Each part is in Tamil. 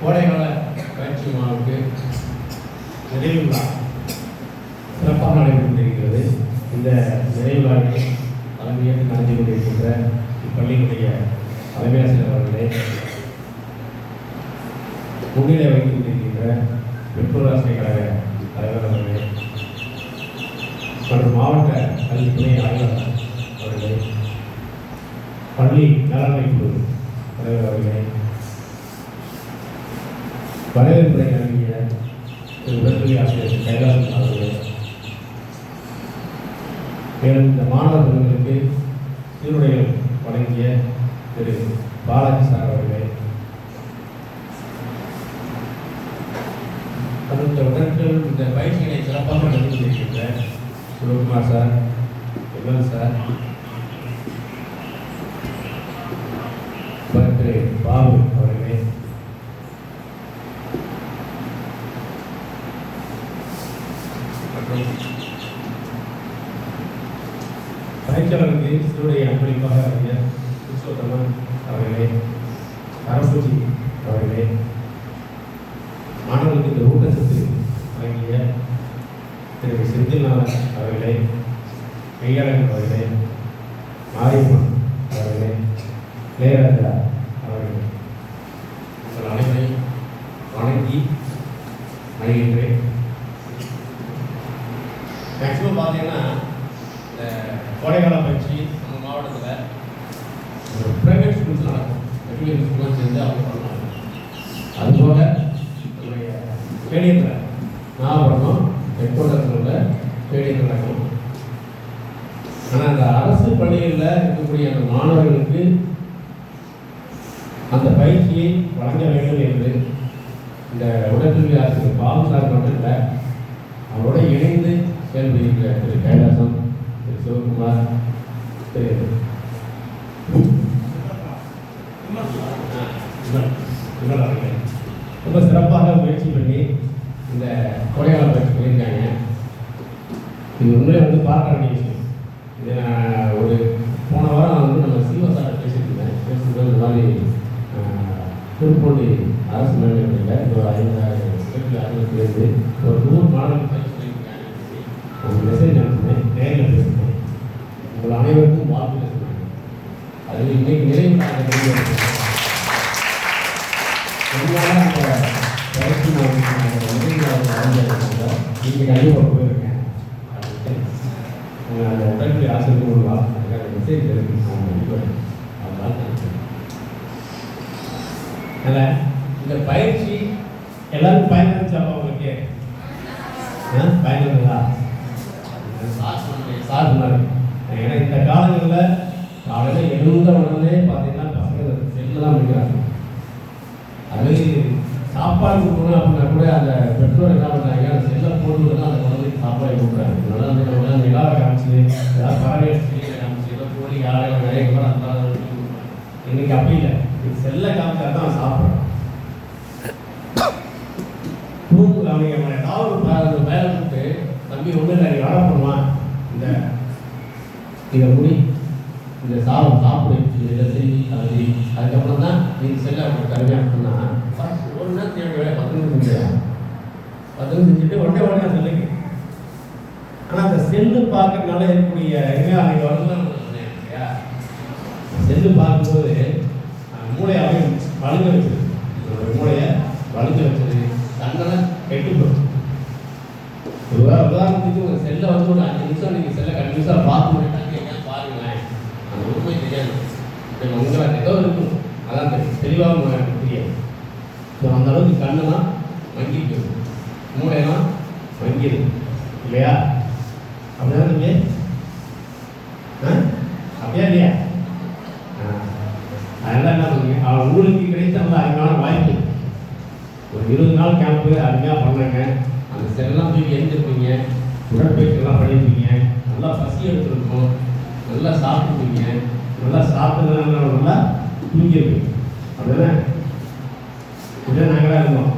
கோடைக்கால பயிற்சி மாவுக்கு நிறைவு விழா சிறப்பாக நடைபெற்று கொண்டிருக்கிறது. இந்த நிறைவு விழாவை தலைமையேற்று நடத்தி கொண்டிருக்கின்ற இப்பள்ளியினுடைய தலைமை ஆசிரியர் அவர்களே, முன்னிலை வைத்துக் கொண்டிருக்கின்ற பெற்றோர் ஆசிரியர் கழக தலைவர் அவர்களே மற்றும் மாவட்ட கல்வி துணை ஆய்வாளர் அவர்களே, பள்ளி மேலாண்மை குழு தலைவர் அவர்களே, வரவேற்புரை வழங்கிய உடற்கல்வி ஆசிரியர் கைலாசன் அவர்களே, மேலும் இந்த மாணவர்களுக்கு சீருடைகள் வழங்கிய திரு பாலாஜி சார் அவர்களே, அடுத்த உடற்கள் இந்த பயிற்சிகளை சிறப்பாக நடத்தி கொண்டிருக்கின்ற சிவகுமார் சார், எம்எல் சார், திரு பாபு அவர்களே, மற்றும் பயிற்சியாளருக்கு சிறுடைய அன்பளிப்பாக வழங்கிய புருஷோத்தமன் அவர்களே, சரஸ்வதி அவர்களே, மாணவர்களுக்கு இந்த ஊட்டச்சத்து வழங்கிய திரு செந்தில்நாதன் அவர்களே, மெய்யழகன் அவர்களே, மாரியம்மன் அவர்களே, இளையராஜா அவர்களே, உங்கள் அனைவரையும் வணங்கி அணுகின்றேன். மேக்சிமம் பார்த்தீங்கன்னா இந்த கோடைக்கால பயிற்சி நம்ம மாவட்டத்தில் ஒரு ப்ரைவேட் ஸ்கூல்ஸ் நடக்கும். மெட்ரிகுலேஷன் ஸ்கூல்லாம் சேர்ந்து அவங்க பண்ணுவாங்க. அதுபோக நம்முடைய ஸ்டேடியத்தில் நாகப்பட்டினம் ஹெட்குவார்ட்டர்ஸில் ஸ்டேடியம் நடக்கும். ஆனால் அந்த அரசு பள்ளிகளில் இருக்கக்கூடிய அந்த மாணவர்களுக்கு அந்த பயிற்சியை வழங்க வேண்டும் என்று இந்த உடற்கல்வி ஆசிரியர் பாபு சார் மட்டும் இல்லை, அவரோட இணைந்து செயல்படுகின்ற திரு கைலாசம், திரு சிவகுமார், திரு அவர்களே ரொம்ப சிறப்பாக முயற்சி பண்ணி இந்த கோடைக்கால பயிற்சி பண்ணியிருக்காங்க. இது உண்மையிலே வந்து பார்க்க வேண்டிய விஷயம். இது நான் ஒரு போன வாரம் வந்து நம்ம சிவசாரை பேசியிருந்தேன். பேசுகிறது இந்த மாதிரி திருப்பூண்டி அரசு மேல்நிலையில் ஒரு 50,000 ஒரு 100 மாணவர்கள் பயிற்சி பண்ணியிருக்காங்க. ஒரு மெசேஜ் அனுப்பினேன், நேரில் பேசினேன். உங்கள் அனைவருக்கும் வாழ்த்து சொன்னாங்க. அதில் இன்னைக்கு நிறைவு அந்த பயிற்சி நீங்கள் கண்டிப்பாக போயிருக்கேன். அந்த உடற்கல்வி ஆசிரியர் கொள்வா அதுக்காக மெசேஜ் இருக்கு. அதனால் இந்த பயிற்சி எல்லாருக்கும் பயன்படுத்தாப்பா உங்களுக்கு பயன்படுதா? சார் சொன்னாரு. ஏன்னா இந்த காலங்களில் காலையில் எழுந்த உடனே பார்த்தீங்கன்னா பசங்க செல்லில் தான் முடிக்கிறாங்க. அது சாப்பாடு கொடுக்கணும் அப்படின்னா கூட அந்த பெற்றோர் என்ன பண்ணுறாங்க, அந்த செல்லை போட்டு தான் அந்த குழந்தைக்கு சாப்பாடு கொடுக்குறாங்க. அதனால அந்த நிலாவை காமிச்சு ஏதாவது பறவை செடியில் காமிச்சு ஏதோ கோழி யாரை நிறைய கூட அந்த இன்னைக்கு அப்படி இல்லை. செல்லை காமிச்சா தான் அவன் சாப்பிட்றான். அவங்க ஏதாவது வேலை கொடுத்து தம்பி ஒன்றும் இல்லை, வேலை பண்ணுவான், இந்த இதை முடி, இந்த சாப்பிடு, இதை செஞ்சு அது அதுக்கப்புறம் தான் நீங்கள் செல்லை அவங்க தருவேன் அப்படின்னா ஒரு நாள் தேவை வேலை 10 நிமிஷம் செஞ்சிடலாம். 10 நிமிஷம் செஞ்சுட்டு உடனே செல்லுங்க. ஆனால் அந்த செல்லு பார்க்கறதுனால இருக்கக்கூடிய அன்றைக்கி வரலாம் இல்லையா, செல்லு பார்க்கும்போது மூளையாவே வழுங்க வச்சது, மூளையை வழுங்க வச்சது, கண்ணெல்லாம் கெட்டு போடும். ஒரு உதாரணத்துக்கு ஒரு செல்லை வந்து ஒரு 5 நிமிஷம் நீங்கள் செல்லை கண்டிப்பாக பார்த்து பண்ணிட்டாங்க எங்கேயாவது பாருங்களேன், அந்த உண்மை தெரியாது. இப்போ உங்களால் ஏதோ இருக்கும், அதான் தெளிவாக தெரியாது. ஸோ அந்த அளவுக்கு கண்ணெல்லாம் வங்கிட்டு மூளையெல்லாம் வங்கிடும் இல்லையா? அப்படிதான் நீங்கள் அப்படியா இல்லையா? அதெல்லாம் என்ன பண்ணுங்க, உங்களுக்கு கிடைத்த நல்ல அருமையான வாய்ப்பு. ஒரு 20 நாள் கேம்ப்பு அருமையாக பண்ணாங்க. அந்த செல்லாம் தூக்கி எழுந்திருப்பீங்க, உடற்பயிற்சியெல்லாம் பண்ணியிருப்பீங்க, நல்லா பசி எடுத்துருக்கோம், நல்லா சாப்பிட்டுருப்பீங்க, நல்லா சாப்பிட்டதுனால நல்லா தூங்கியிருப்பீங்க. அப்படிதானே? இதை நாங்களாக இருந்தோம்,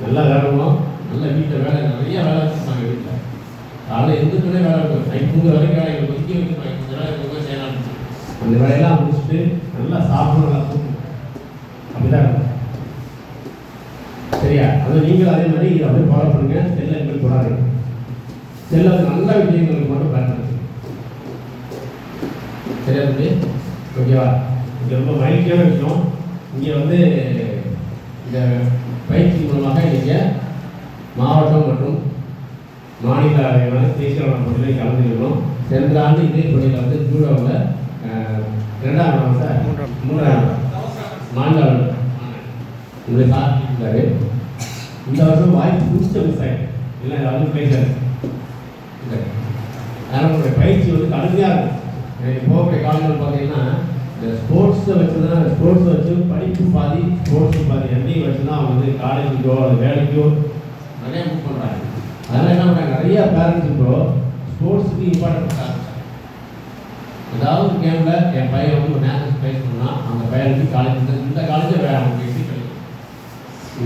நல்லா விளையாடுவோம், நல்லா வீட்டில் வேலை நிறைய வேலை வச்சுருப்பாங்க. வீட்டில் காலையில் எந்திரிக்கனே வேலை இருக்கும், நைட் தூங்குற வரைக்கும் வேலை ஒதுக்கி வைக்கணும். கொஞ்சம் வேலை இருக்கும் செய்யலாம். அந்த வேலையெல்லாம் முடிச்சுட்டு நல்லா சாப்பிடணும், நல்லா தூங்கணும். அப்படிதான் இருக்கும். சரியா? அது நீங்களும் அதே மாதிரி இதை அப்படியே ஃபாலோ பண்ணுங்க. செல்லை எப்படி போடாதீங்க. செல்லை வந்து நல்ல விஷயங்களுக்கு மட்டும் பயன்படுத்துங்க. சரியா தம்பி? ஓகேவா? இது ரொம்ப மகிழ்ச்சியான விஷயம். இங்கே வந்து இந்த பயிற்சி மூலமாக நீங்கள் மாவட்டம் மற்றும் மாநில அளவிலான தேசிய அளவிலான போட்டிகளை கலந்துக்கணும். சென்ற ஆண்டு இதே போட்டியில் வந்து ஜூடோவில் 2ஆம் இடம் சார், 3ஆம் இடம் மாநில அளவில் உங்களுடைய சாதிச்சிருந்தாரு. இந்த வருஷம் வாய்ப்பு புதுசு மிஸ் ஆகிடும். இல்லை அது பேசுறது அதனால் உங்களுடைய பயிற்சி வந்து கடுமையாக இருக்கும். எனக்கு போகக்கூடிய காலங்கள் பார்த்தீங்கன்னா இந்த ஸ்போர்ட்ஸை வச்சு தான், ஸ்போர்ட்ஸை வச்சு படிப்பு பாதி, ஸ்போர்ட்ஸ் பாதி ரெண்டையும் வச்சு தான் அவங்க வந்து காலேஜுக்கோ அது வேலைக்கோ நிறைய புக் பண்ணுறாங்க. அதனால் என்ன பண்ணுறாங்க, நிறையா பேரண்ட்ஸ் இப்போ ஸ்போர்ட்ஸுக்கு இம்பார்ட்டன்ட் கொடுத்தாங்க. ஏதாவது கேமில் என் பையன் வந்து ஒரு நேஷனல் ப்ரைஸ் பண்ணால் அந்த பையனுக்கு காலேஜ் இந்த காலேஜில் வேலை அவங்க எக்ஸிட் கிடைக்கும்.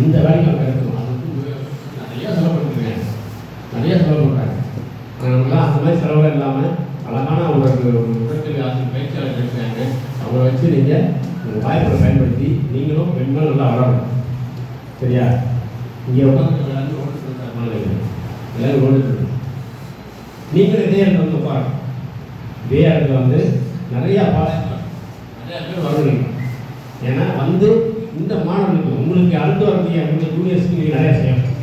இந்த வேலைக்கு அவங்க எடுத்துக்கணும். அது வந்து நிறையா செலவு பண்ணிருக்கேன், நிறையா செலவு பண்ணுறாங்க. அவங்களாம் அந்த மாதிரி செலவு இல்லாமல் அழகான ஒரு உடற்கல்வி ஆசிரியர் பயிற்சியாளர் இருக்கிறாங்க. அவங்கள வச்சு நீங்கள் உங்கள் வாய்ப்பை பயன்படுத்தி நீங்களும் பெண்களும் நல்லா வளரணும். சரியா? இங்கே உட்காந்து எல்லாரும் ஓடிட்டு எல்லாரும் ஓடிட்டு நீங்களும் இதே இடத்துல வந்து உட்காரணும். இதே இடத்துல வந்து நிறையா பாடங்கள் நிறையா பேர் வருவீங்க. ஏன்னா வந்து இந்த மாணவர்களுக்கு உங்களுக்கு அடுத்து வரக்கூடிய உங்கள் ஜூனியர்ஸ்க்கு நீங்கள் நிறையா செய்யணும்.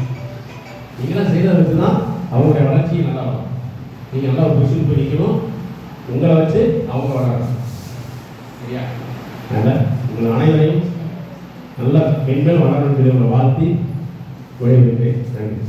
நீங்களாம் செய்கிறத வச்சு தான் அவங்களுடைய வளர்ச்சியும் நல்லா வரும். நீங்கள் நல்லா ஒரு பொசிஷன் போய் நிற்கணும். உங்களை வச்சு அவங்க வளரணும். சரியா? அதனால் உங்கள் அனைவரையும் நல்ல பெண்கள் வளரணும் சொல்லி உங்களை வாழ்த்தி விடைபெறுகிறேன். நன்றி.